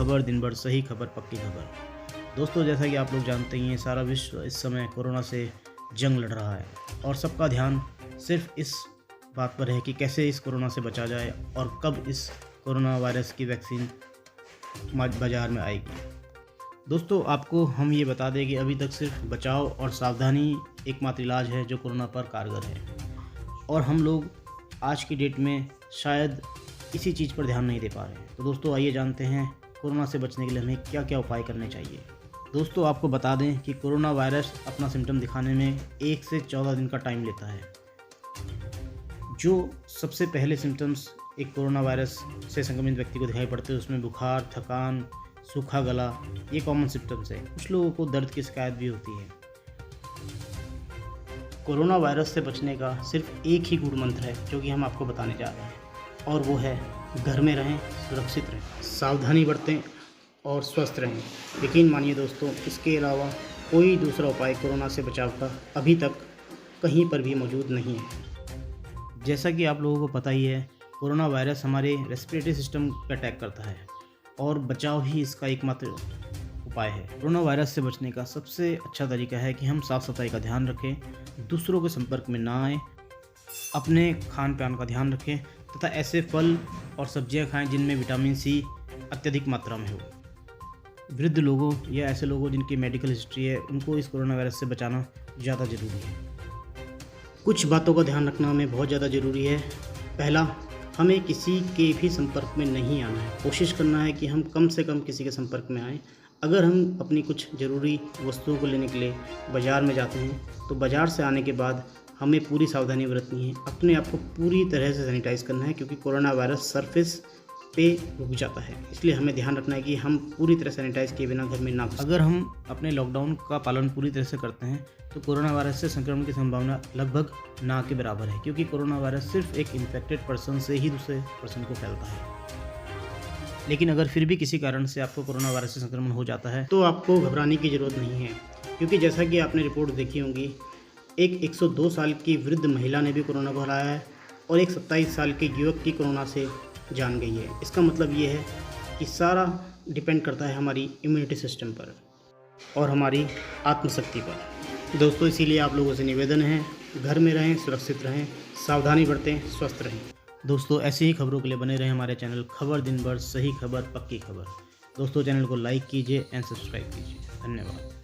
खबर दिन भर सही खबर पक्की खबर। दोस्तों, जैसा कि आप लोग जानते ही हैं, सारा विश्व इस समय कोरोना से जंग लड़ रहा है और सबका ध्यान सिर्फ इस बात पर है कि कैसे इस कोरोना से बचा जाए और कब इस कोरोना वायरस की वैक्सीन बाज़ार में आएगी। दोस्तों, आपको हम ये बता दें कि अभी तक सिर्फ बचाव और सावधानी एकमात्र इलाज है जो कोरोना पर कारगर है, और हम लोग आज की डेट में शायद इसी चीज़ पर ध्यान नहीं दे पा रहे हैं। तो दोस्तों, आइए जानते हैं कोरोना से बचने के लिए हमें क्या क्या उपाय करने चाहिए। दोस्तों, आपको बता दें कि कोरोना वायरस अपना सिम्टम दिखाने में 1 से 14 दिन का टाइम लेता है। जो सबसे पहले सिम्टम्स एक कोरोना वायरस से संक्रमित व्यक्ति को दिखाई पड़ते हैं उसमें बुखार, थकान, सूखा गला, ये कॉमन सिम्टम्स है। कुछ लोगों को दर्द की शिकायत भी होती है। कोरोना वायरस से बचने का सिर्फ एक ही गुड मंत्र है जो कि हम आपको बताने जा रहे हैं, और वो है घर में रहें, सुरक्षित रहें, सावधानी बरतें और स्वस्थ रहें। यकीन मानिए दोस्तों, इसके अलावा कोई दूसरा उपाय कोरोना से बचाव का अभी तक कहीं पर भी मौजूद नहीं है। जैसा कि आप लोगों को पता ही है, कोरोना वायरस हमारे रेस्पिरेटरी सिस्टम पर अटैक करता है और बचाव ही इसका एकमात्र उपाय है। कोरोना वायरस से बचने का सबसे अच्छा तरीका है कि हम साफ़ सफाई का ध्यान रखें, दूसरों के संपर्क में ना आएँ, अपने खान पान का ध्यान रखें तथा ऐसे फल और सब्जियां खाएं जिनमें विटामिन सी अत्यधिक मात्रा में हो। वृद्ध लोगों या ऐसे लोगों जिनकी मेडिकल हिस्ट्री है, उनको इस कोरोना वायरस से बचाना ज़्यादा ज़रूरी है। कुछ बातों का ध्यान रखना हमें बहुत ज़्यादा ज़रूरी है। पहला, हमें किसी के भी संपर्क में नहीं आना है। कोशिश करना है कि हम कम से कम किसी के संपर्क में आएँ। अगर हम अपनी कुछ ज़रूरी वस्तुओं को लेने के लिए बाज़ार में जाते हैं तो बाज़ार से आने के बाद हमें पूरी सावधानी बरतनी है। अपने आप को पूरी तरह से सैनिटाइज़ करना है, क्योंकि कोरोना वायरस सरफेस पे रुक जाता है। इसलिए हमें ध्यान रखना है कि हम पूरी तरह सैनिटाइज़ किए बिना घर में ना घुसें। अगर हम अपने लॉकडाउन का पालन पूरी तरह से करते हैं तो कोरोना वायरस से संक्रमण की संभावना लगभग ना के बराबर है, क्योंकि कोरोना वायरस सिर्फ एक इन्फेक्टेड पर्सन से ही दूसरे पर्सन को फैलता है। लेकिन अगर फिर भी किसी कारण से आपको कोरोना वायरस से संक्रमण हो जाता है तो आपको घबराने की ज़रूरत नहीं है, क्योंकि जैसा कि आपने रिपोर्ट देखी होंगी, एक 102 साल की वृद्ध महिला ने भी कोरोना को हराया है और एक 27 साल के युवक की कोरोना से जान गई है। इसका मतलब ये है कि सारा डिपेंड करता है हमारी इम्यूनिटी सिस्टम पर और हमारी आत्मशक्ति पर। दोस्तों, इसीलिए आप लोगों से निवेदन है, घर में रहें, सुरक्षित रहें, सावधानी बरतें, स्वस्थ रहें। दोस्तों, ऐसी ही खबरों के लिए बने रहें हमारे चैनल खबर दिन भर सही खबर पक्की खबर। दोस्तों, चैनल को लाइक कीजिए एंड सब्सक्राइब कीजिए। धन्यवाद।